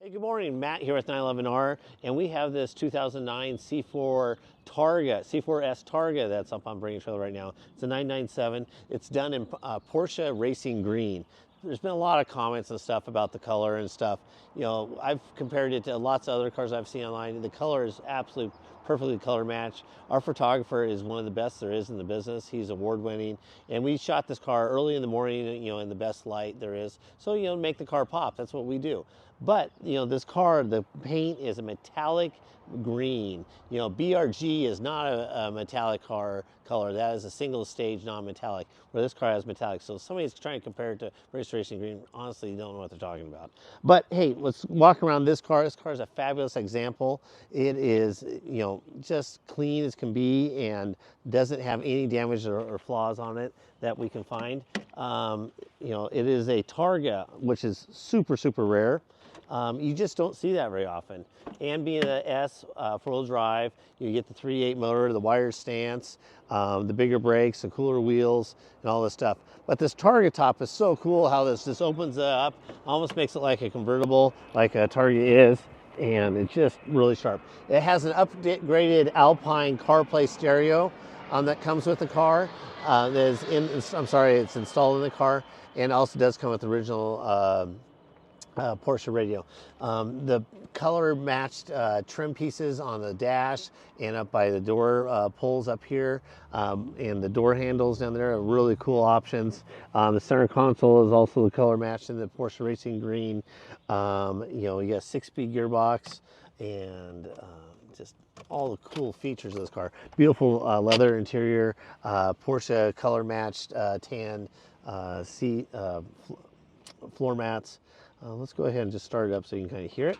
Hey, good morning. Matt here with 911R, and we have this 2009 C4 Targa, C4S Targa that's up on Bring Trailer right now. It's a 997. It's done in Porsche Racing Green. There's been a lot of comments and stuff about the color and stuff. You know, I've compared it to lots of other cars I've seen online, and the color is absolutely perfectly color matched. Our photographer is one of the best there is in the business. He's award winning, and we shot this car early in the morning, you know, in the best light there is. So, you know, make the car pop. That's what we do. But, you know, this car, the paint is a metallic green. You know, BRG is not a metallic car color. That is a single stage non-metallic, where this car has metallic. So if somebody's trying to compare it to race racing green, honestly, you don't know what they're talking about. But hey, let's walk around this car. This car is a fabulous example. It is, you know, just clean as can be and doesn't have any damage or flaws on it that we can find. You know, it is a Targa, which is super, super rare. You just don't see that very often. And being an S four-wheel drive, you get the 3.8 motor, the wired stance, the bigger brakes, the cooler wheels, and all this stuff. But this Targa top is so cool how this opens up, almost makes it like a convertible, like a Targa is, and it's just really sharp. It has an upgraded Alpine CarPlay stereo that comes with the car. It's installed in the car, and also does come with the original Porsche radio. The color matched trim pieces on the dash and up by the door pulls up here, and the door handles down there are really cool options. The center console is also the color matched in the Porsche Racing Green. You know, you got a 6-speed gearbox and just all the cool features of this car. Beautiful leather interior, Porsche color matched tan seat, floor mats. Let's go ahead and just start it up so you can kind of hear it.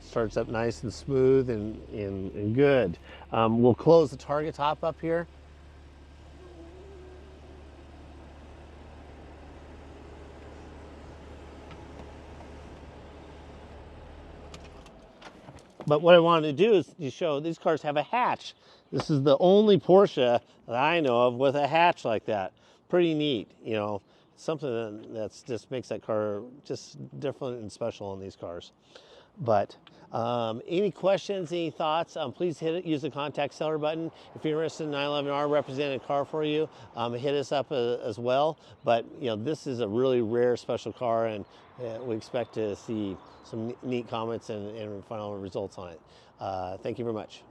Starts up nice and smooth and good. We'll close the Targa top up here. But what I wanted to do is to show these cars have a hatch. This is the only Porsche that I know of with a hatch like that. Pretty neat, you know. Something that's just makes that car just different and special on these cars. But any questions, any thoughts, please use the contact seller button. If you're interested in 911R representing a car for you, hit us up as well. But you know, this is a really rare special car, and we expect to see some neat comments and final results on it. Thank you very much.